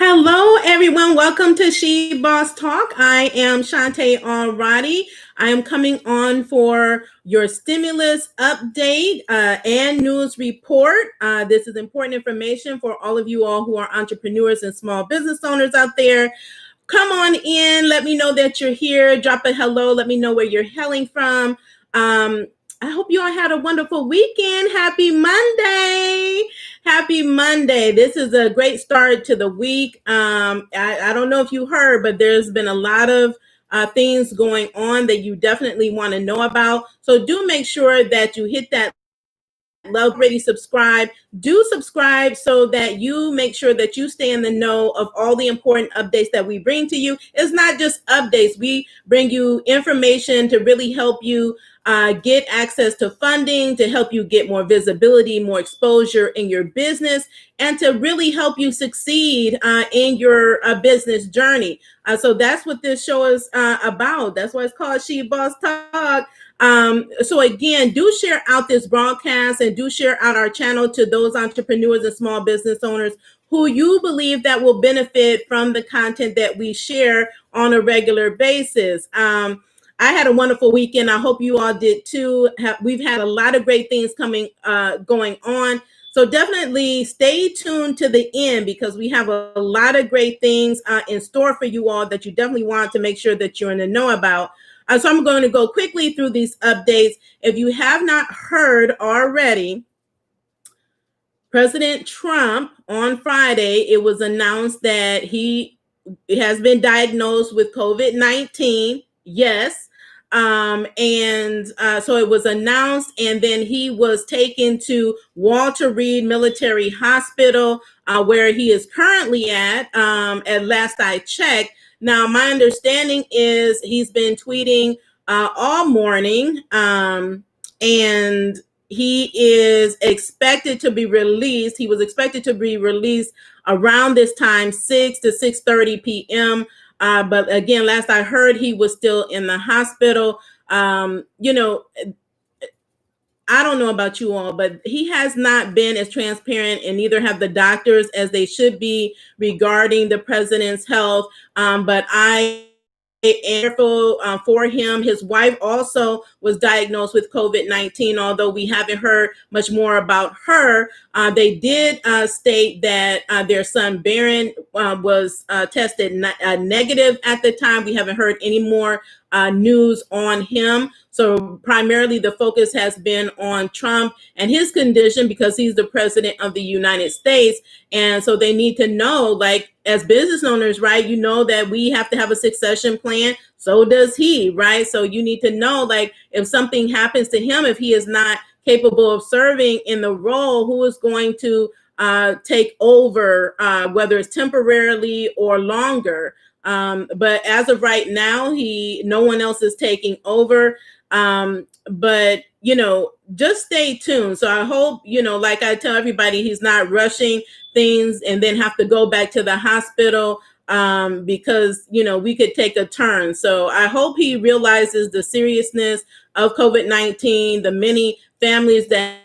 Hello, everyone. Welcome to She Boss Talk. I am Shantae Alradi. I am coming on for your stimulus update and news report. This is important information for all of you all who are entrepreneurs and small business owners out there. Come on in. Let me know that you're here. Drop a hello. Let me know where you're hailing from. I hope you all had a wonderful weekend. Happy Monday. Happy Monday. This is a great start to the week. I don't know if you heard, but there's been a lot of things going on that you definitely want to know about. So do make sure that you hit that love, ready, subscribe. Do subscribe so that you make sure that you stay in the know of all the important updates that we bring to you. It's not just updates. We bring you information to really help you get access to funding, to help you get more visibility, more exposure in your business, and to really help you succeed in your business journey. So that's what this show is about. That's why it's called She Boss Talk. So again, do share out this broadcast and do share out our channel to those entrepreneurs and small business owners who you believe that will benefit from the content that we share on a regular basis. I had a wonderful weekend. I hope you all did too. We've had a lot of great things going on. So definitely stay tuned to the end because we have a lot of great things in store for you all that you definitely want to make sure that you're in the know about. So I'm going to go quickly through these updates. If you have not heard already, President Trump on Friday, it was announced that he has been diagnosed with COVID-19. Yes. So it was announced, and then he was taken to Walter Reed Military Hospital, where he is currently at last I checked. Now, my understanding is he's been tweeting all morning, and he is expected to be released. He was expected to be released around this time, 6 to 6:30 p.m., but again, last I heard, he was still in the hospital. I don't know about you all, but he has not been as transparent, and neither have the doctors as they should be regarding the president's health. But I am grateful for him. His wife also was diagnosed with COVID-19, although we haven't heard much more about her. They did state that their son Barron was tested negative at the time. We haven't heard any more news on him. So primarily the focus has been on Trump and his condition because he's the president of the United States. And so they need to know, like, as business owners, right, you know that we have to have a succession plan. So does he, right? So you need to know, like, if something happens to him, if he is not capable of serving in the role, who is going to take over, whether it's temporarily or longer. But as of right now, no one else is taking over. But just stay tuned. So I hope, like I tell everybody, he's not rushing things and then have to go back to the hospital because, we could take a turn. So I hope he realizes the seriousness of COVID-19, the many families that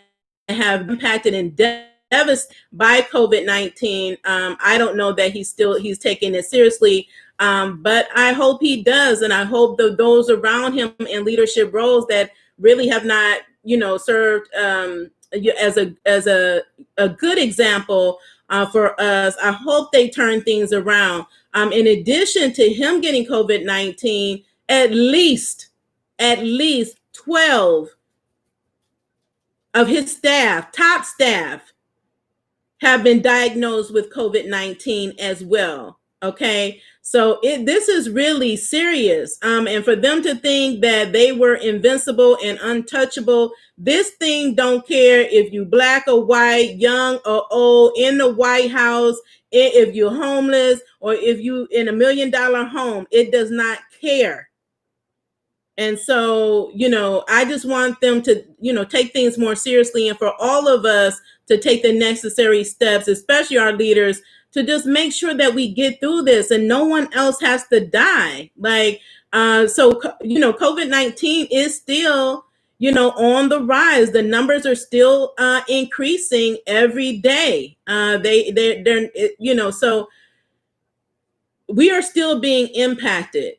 have impacted and devastated by COVID-19. I don't know that he's taking it seriously. But I hope he does. And I hope those around him in leadership roles that really have not, served as a good example for us. I hope they turn things around. In addition to him getting COVID-19, at least 12 of his top staff, have been diagnosed with COVID-19 as well. Okay, so this is really serious. And for them to think that they were invincible and untouchable, this thing don't care if you black or white, young or old, in the White House, if you're homeless, or if you in $1 million home, it does not care. And so, I just want them to, take things more seriously, and for all of us to take the necessary steps, especially our leaders, to just make sure that we get through this and no one else has to die. COVID-19 is still, on the rise. The numbers are still increasing every day. So we are still being impacted.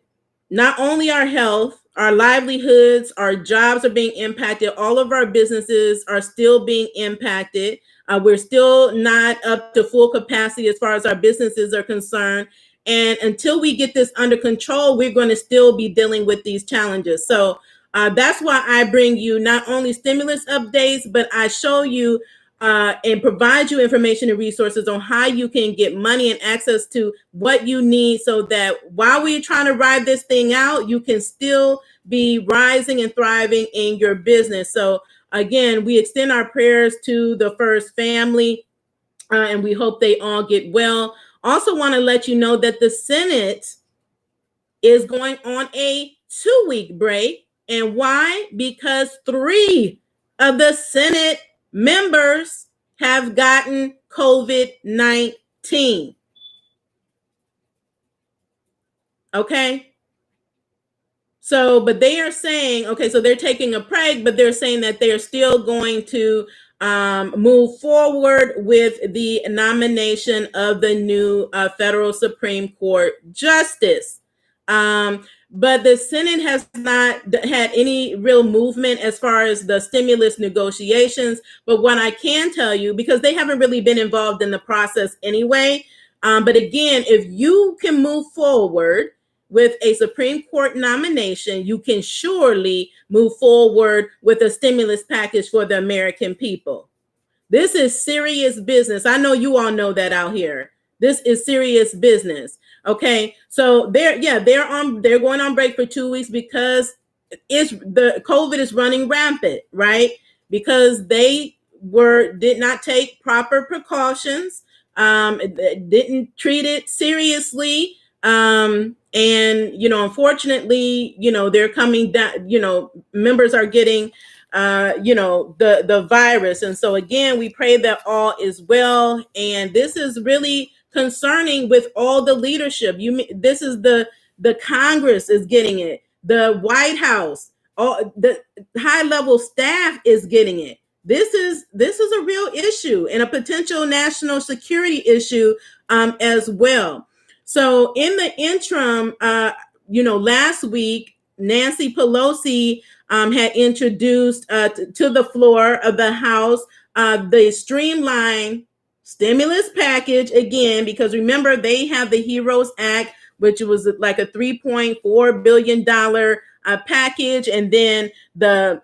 Not only our health, our livelihoods, our jobs are being impacted. All of our businesses are still being impacted. We're still not up to full capacity as far as our businesses are concerned. And until we get this under control, we're going to still be dealing with these challenges. So that's why I bring you not only stimulus updates, but I show you and provide you information and resources on how you can get money and access to what you need so that while we're trying to ride this thing out, you can still be rising and thriving in your business. So again, we extend our prayers to the first family and we hope they all get well. Also want to let you know that the Senate is going on a 2-week break. And why? Because 3 of the Senate members have gotten COVID-19. Okay. So, but they are saying, okay, so they're taking a break, but they're saying that they're still going to move forward with the nomination of the new federal Supreme Court justice. But the Senate has not had any real movement as far as the stimulus negotiations. But what I can tell you, because they haven't really been involved in the process anyway, but again, if you can move forward with a Supreme Court nomination, you can surely move forward with a stimulus package for the American people. This is serious business. I know you all know that out here. This is serious business. Okay. So they're going on break for 2 weeks because the COVID is running rampant, right? Because they did not take proper precautions, didn't treat it seriously. And unfortunately, they're coming down, members are getting the virus. And so again, we pray that all is well. And this is really concerning with all the leadership. This is the Congress is getting it, the White House, all the high level staff is getting it. This is a real issue and a potential national security issue as well. So in the interim, last week, Nancy Pelosi had introduced to the floor of the House the streamlined stimulus package again, because remember, they have the HEROES Act, which was like a $3.4 billion package. And then the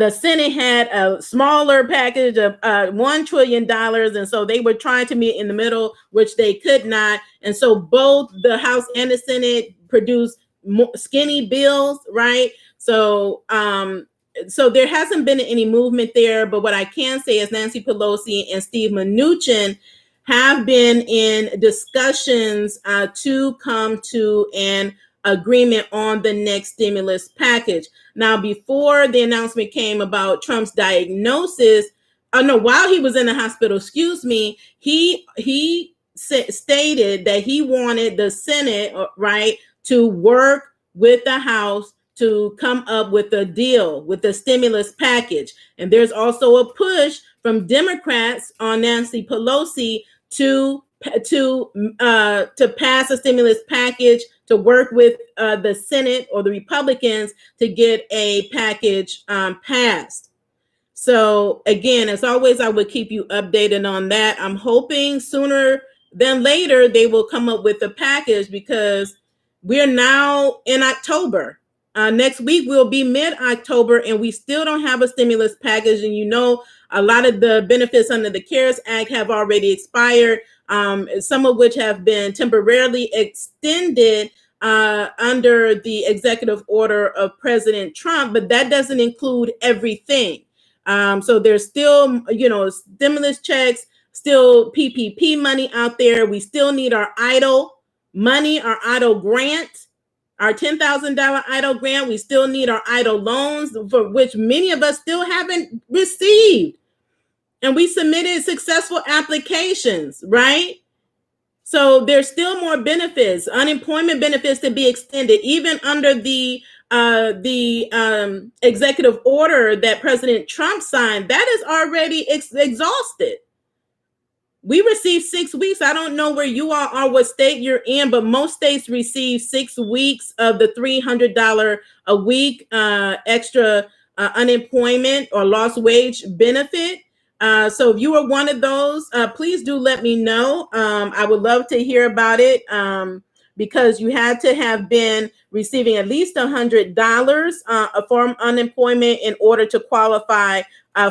Senate had a smaller package of $1 trillion. And so they were trying to meet in the middle, which they could not. And so both the House and the Senate produced skinny bills, right? So, so there hasn't been any movement there. But what I can say is Nancy Pelosi and Steve Mnuchin have been in discussions to come to an agreement on the next stimulus package. Now, before the announcement came about Trump's diagnosis, while he was in the hospital, he stated that he wanted the Senate, right, to work with the House to come up with a deal with the stimulus package. And there's also a push from Democrats on Nancy Pelosi to pass a stimulus package, to work with the Senate or the Republicans to get a package passed. So again, as always, I would keep you updated on that. I'm hoping sooner than later they will come up with a package, because we're now in October. Next week will be mid-October, and we still don't have a stimulus package. And a lot of the benefits under the CARES Act have already expired, some of which have been temporarily extended under the executive order of President Trump, but that doesn't include everything. So there's still, stimulus checks, still PPP money out there. We still need our EIDL money, our EIDL grant, our $10,000 EIDL grant. We still need our EIDL loans, for which many of us still haven't received. And we submitted successful applications, right? So there's still more benefits, unemployment benefits to be extended, even under the executive order that President Trump signed. That is already exhausted. we receive 6 weeks. I don't know where you all are, what state you're in, but most states receive 6 weeks of the $300 a week extra unemployment or lost wage benefit. So if you are one of those, please do let me know. I would love to hear about it, because you had to have been receiving at least $100 from unemployment in order to qualify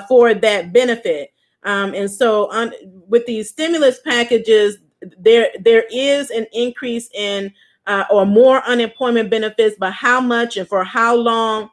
for that benefit. And so with these stimulus packages, there is an increase in or more unemployment benefits, but how much and for how long,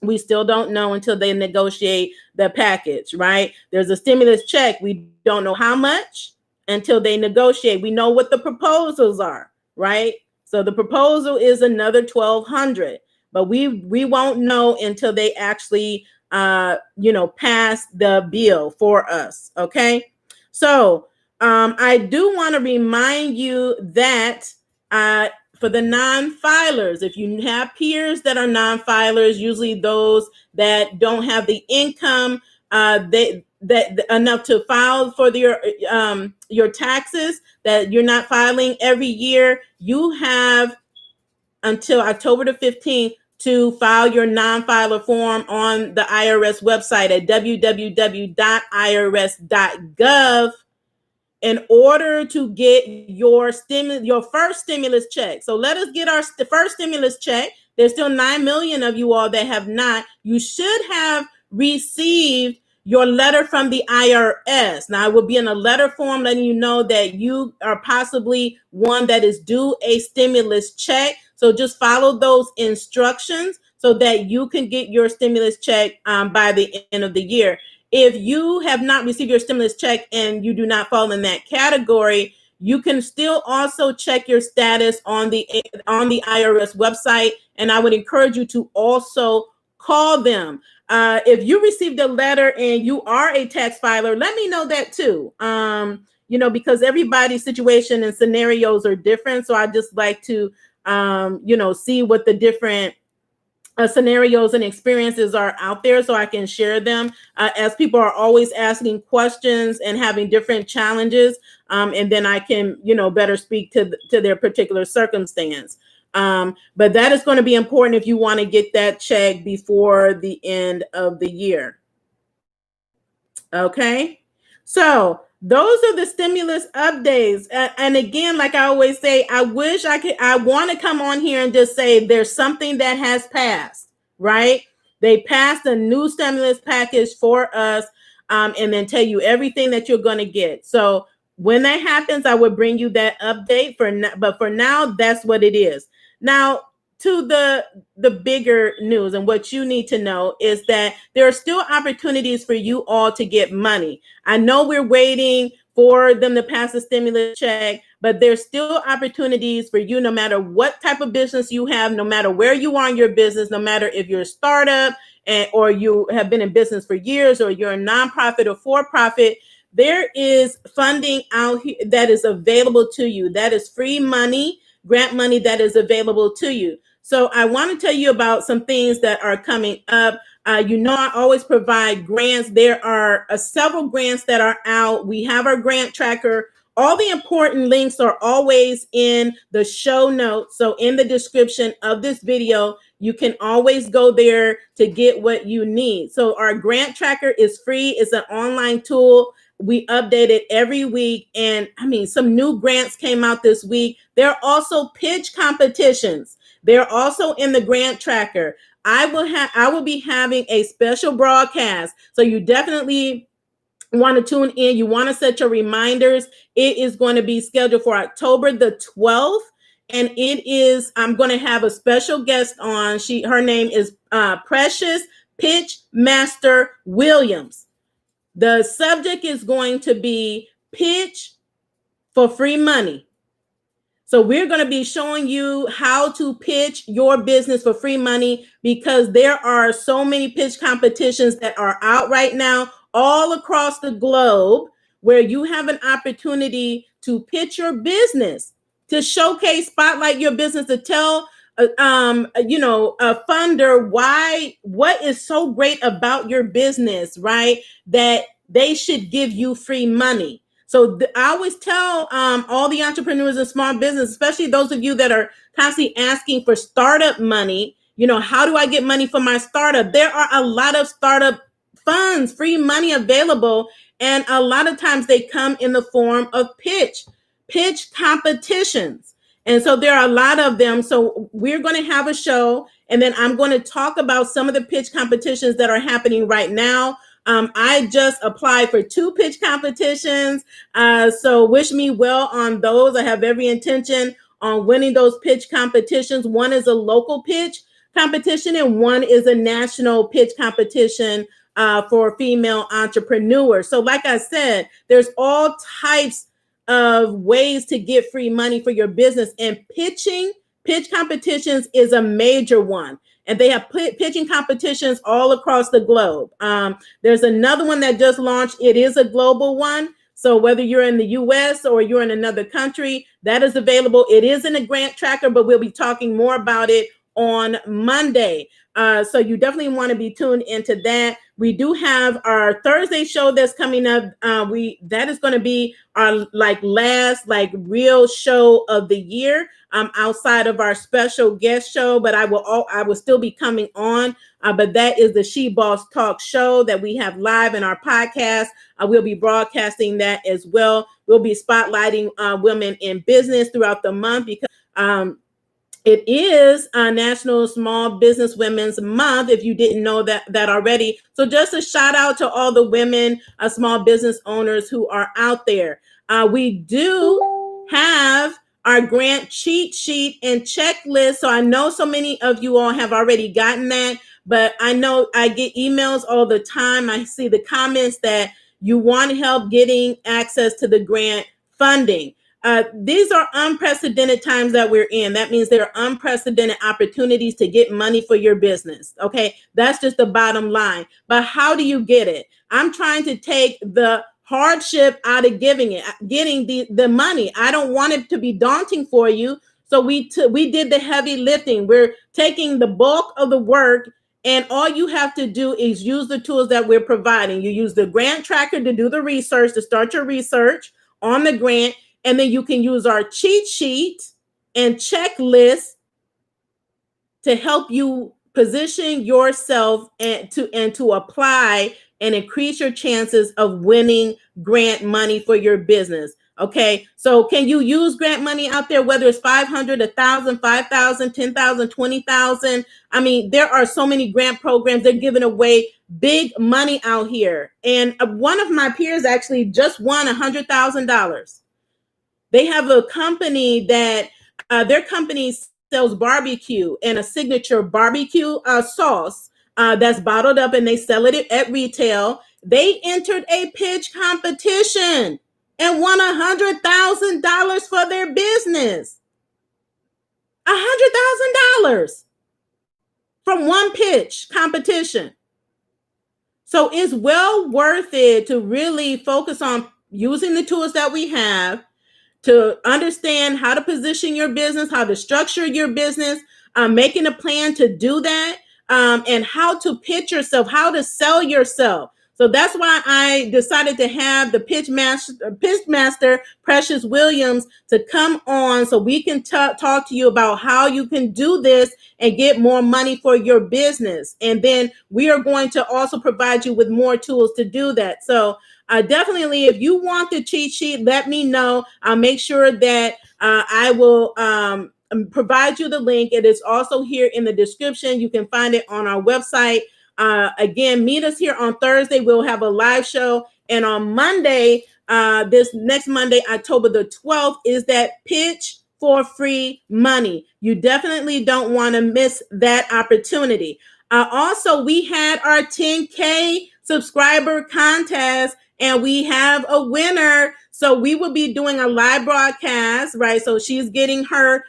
we still don't know until they negotiate the package, right? There's a stimulus check. We don't know how much until they negotiate. We know what the proposals are, right? So the proposal is another $1,200, but we won't know until they actually pass the bill for us. Okay. So I do want to remind you that for the non-filers, if you have peers that are non-filers, usually those that don't have the income that enough to file for your taxes, that you're not filing every year, you have until October the 15th to file your non-filer form on the IRS website at www.irs.gov in order to get your first stimulus check. So let us get the first stimulus check. There's still 9 million of you all that have not. You should have received your letter from the IRS. Now, it will be in a letter form letting you know that you are possibly one that is due a stimulus check. So just follow those instructions so that you can get your stimulus check by the end of the year. If you have not received your stimulus check and you do not fall in that category, you can still also check your status on the IRS website, and I would encourage you to also call them. If you received a letter and you are a tax filer, let me know that too. Because everybody's situation and scenarios are different, so I just like to see what the different scenarios and experiences are out there so I can share them, as people are always asking questions and having different challenges, and then I can better speak to their particular circumstance. But that is going to be important if you want to get that check before the end of the year. Okay, so those are the stimulus updates. And again, like I always say, I want to come on here and just say there's something that has passed, right? They passed a new stimulus package for us, and then tell you everything that you're going to get. So when that happens, I will bring you that update but for now, that's what it is. Now, to the bigger news, and what you need to know is that there are still opportunities for you all to get money. I know we're waiting for them to pass a stimulus check, but there's still opportunities for you, no matter what type of business you have, no matter where you are in your business, no matter if you're a startup or you have been in business for years, or you're a nonprofit or for-profit. There is funding out here that is available to you. That is free money, grant money that is available to you. So I want to tell you about some things that are coming up. I always provide grants. There are several grants that are out. We have our grant tracker. All the important links are always in the show notes. So in the description of this video, you can always go there to get what you need. So our grant tracker is free. It's an online tool. We update it every week. And some new grants came out this week. There are also pitch competitions. They're also in the grant tracker. I will be having a special broadcast. So you definitely want to tune in. You want to set your reminders. It is going to be scheduled for October the 12th. And I'm going to have a special guest on. Her name is Precious Pitch Master Williams. The subject is going to be pitch for free money. So we're going to be showing you how to pitch your business for free money, because there are so many pitch competitions that are out right now all across the globe, where you have an opportunity to pitch your business, to showcase, spotlight your business, to tell a funder what is so great about your business, right? That they should give you free money. So I always tell all the entrepreneurs and small business, especially those of you that are constantly asking for startup money, how do I get money for my startup? There are a lot of startup funds, free money available. And a lot of times they come in the form of pitch competitions. And so there are a lot of them. So we're going to have a show, and then I'm going to talk about some of the pitch competitions that are happening right now. I just applied for 2 pitch competitions. So wish me well on those. I have every intention on winning those pitch competitions. One is a local pitch competition, and one is a national pitch competition for female entrepreneurs. So like I said, there's all types of ways to get free money for your business, and pitch competitions is a major one. And they have pitching competitions all across the globe. There's another one that just launched. It is a global one. So whether you're in the US or you're in another country, that is available. It is in a grant tracker, but we'll be talking more about it on Monday. So you definitely want to be tuned into that. We do have our Thursday show that's coming up. That is going to be our last real show of the year, outside of our special guest show. But I will still be coming on. But that is the She Boss Talk show that we have live in our podcast. We'll be broadcasting that as well. We'll be spotlighting women in business throughout the month, because it is National Small Business Women's Month, if you didn't know that already. So just a shout out to all the women, small business owners who are out there. We do have our grant cheat sheet and checklist. So I know so many of you all have already gotten that, but I know I get emails all the time. I see the comments that you want help getting access to the grant funding. These are unprecedented times that we're in. That means there are unprecedented opportunities to get money for your business. Okay, that's just the bottom line. But how do you get it? I'm trying to take the hardship out of getting the money. I don't want it to be daunting for you. So we did the heavy lifting. We're taking the bulk of the work, and all you have to do is use the tools that we're providing. You use the grant tracker to do the research, to start your research on the grant. And then you can use our cheat sheet and checklist to help you position yourself and to apply and increase your chances of winning grant money for your business. Okay, so can you use grant money out there, whether it's 500, 1,000, 5,000, 10,000, 20,000? I mean, there are so many grant programs. They're giving away big money out here. And one of my peers actually just won $100,000. They have a company that their company sells barbecue and a signature barbecue sauce that's bottled up, and they sell it at retail. They entered a pitch competition and won $100,000 for their business. $100,000 from one pitch competition. So it's well worth it to really focus on using the tools that we have, to understand how to position your business, how to structure your business, making a plan to do that, and how to pitch yourself, how to sell yourself. So that's why I decided to have the pitch master, Precious Williams, to come on so we can talk to you about how you can do this and get more money for your business. And then we are going to also provide you with more tools to do that. So definitely, if you want the cheat sheet, let me know. I'll make sure that I will provide you the link. It is also here in the description. You can find it on our website. Again, meet us here on Thursday. We'll have a live show. And on Monday, this next Monday, October the 12th, is that pitch for free money. You definitely don't want to miss that opportunity. Also, we had our 10K subscriber contest, and we have a winner. So we will be doing a live broadcast, right? So she's getting her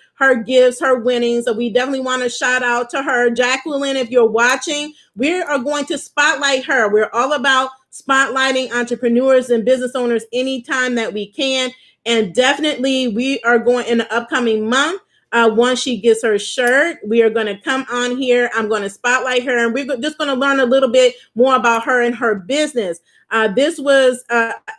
gifts, her winnings. So we definitely want to shout out to her. Jacqueline, if you're watching, we are going to spotlight her. We're all about spotlighting entrepreneurs and business owners anytime that we can. And definitely we are going in the upcoming month. Once she gets her shirt, we are going to come on here. I'm going to spotlight her, and we're just going to learn a little bit more about her and her business. This was,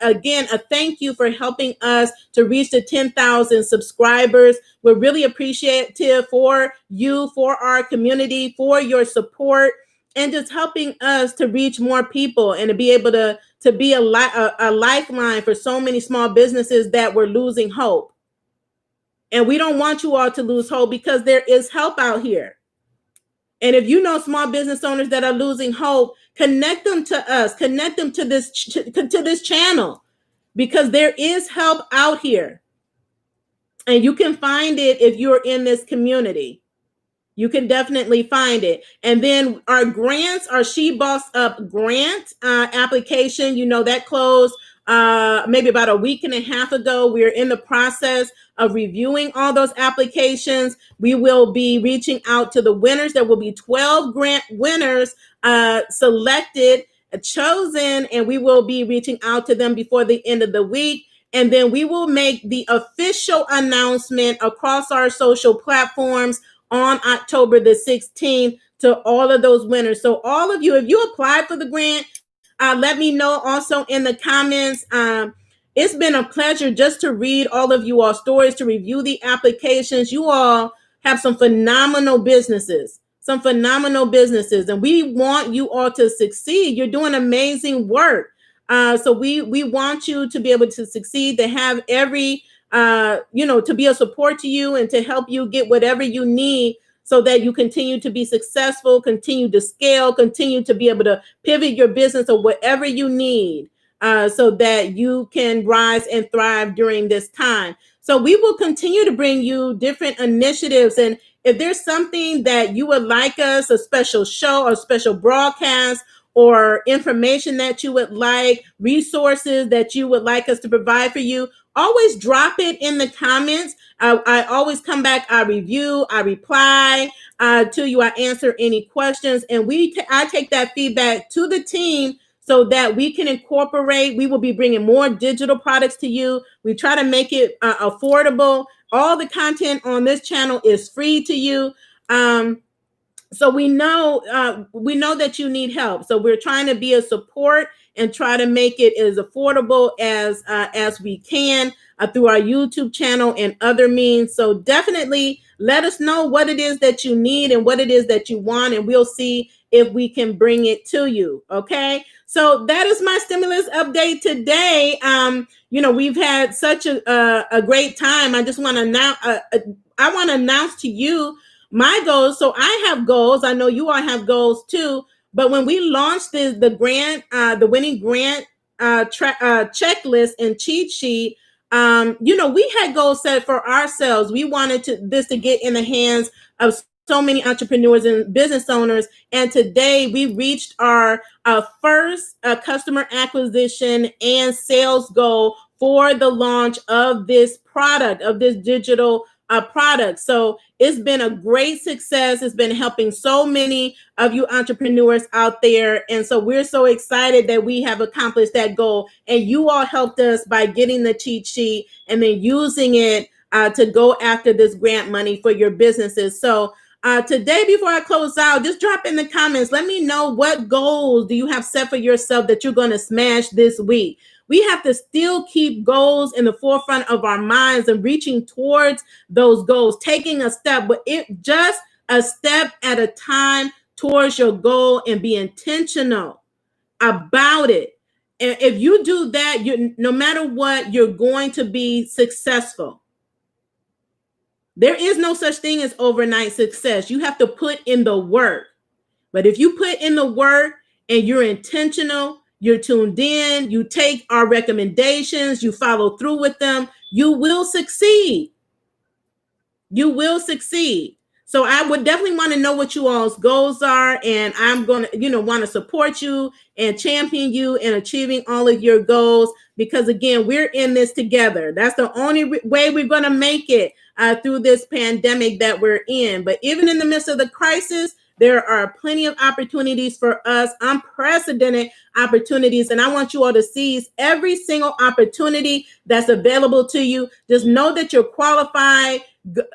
again, a thank you for helping us to reach the 10,000 subscribers. We're really appreciative for you, for our community, for your support, and just helping us to reach more people and to be able to be a lifeline for so many small businesses that were losing hope. And we don't want you all to lose hope, because there is help out here. And if you know small business owners that are losing hope, connect them to us, connect them to this channel, because there is help out here. And you can find it if you're in this community. You can definitely find it. And then our grants, our She Boss Up grant application, that closed maybe about a week and a half ago. We're in the process of reviewing all those applications. We will be reaching out to the winners. There will be 12 grant winners selected, chosen, and we will be reaching out to them before the end of the week. And then we will make the official announcement across our social platforms on October the 16th to all of those winners. So all of you, if you applied for the grant, let me know also in the comments. It's been a pleasure just to read all of you all stories, to review the applications. You all have some phenomenal businesses, and we want you all to succeed. You're doing amazing work. So we want you to be able to succeed, to have every to be a support to you and to help you get whatever you need, so that you continue to be successful, continue to scale, continue to be able to pivot your business or whatever you need, so that you can rise and thrive during this time. So we will continue to bring you different initiatives. And if there's something that you would like us, a special show or special broadcast, or information that you would like, resources that you would like us to provide for you, always drop it in the comments. I always come back, I review, I reply to you, I answer any questions, and I take that feedback to the team so that we can incorporate. We will be bringing more digital products to you. We try to make it affordable. All the content on this channel is free to you. So we know that you need help. So we're trying to be a support and try to make it as affordable as we can through our YouTube channel and other means. So definitely let us know what it is that you need and what it is that you want, and we'll see if we can bring it to you. Okay. So that is my stimulus update today. We've had such a great time. I just want to announce to you my goals. So I have goals. I know you all have goals too. But when we launched the grant, the winning grant checklist and cheat sheet, we had goals set for ourselves. We wanted this to get in the hands of so many entrepreneurs and business owners. And today we reached our first customer acquisition and sales goal for the launch of this product, of this digital product. So it's been a great success. It's been helping so many of you entrepreneurs out there. And so we're so excited that we have accomplished that goal. And you all helped us by getting the cheat sheet and then using it to go after this grant money for your businesses. So today, before I close out, just drop in the comments. Let me know, what goals do you have set for yourself that you're going to smash this week? We have to still keep goals in the forefront of our minds and reaching towards those goals, taking a step, but just a step at a time towards your goal, and be intentional about it. And if you do that, no matter what, you're going to be successful. There is no such thing as overnight success. You have to put in the work. But if you put in the work and you're intentional, you're tuned in, you take our recommendations, you follow through with them, you will succeed. You will succeed. So I would definitely want to know what you all's goals are, and I'm going to, want to support you and champion you in achieving all of your goals, because again, we're in this together. That's the only way we're going to make it through this pandemic that we're in. But even in the midst of the crisis, there are plenty of opportunities for us, unprecedented opportunities. And I want you all to seize every single opportunity that's available to you. Just know that you're qualified.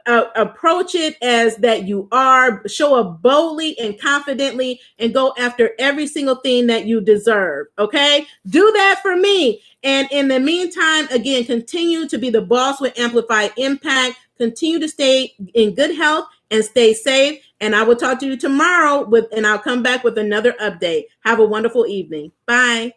approach it as that you are, show up boldly and confidently, and go after every single thing that you deserve. Okay, do that for me. And in the meantime, again, continue to be the boss with amplified impact. Continue to stay in good health and stay safe. And I will talk to you tomorrow and I'll come back with another update. Have a wonderful evening. Bye.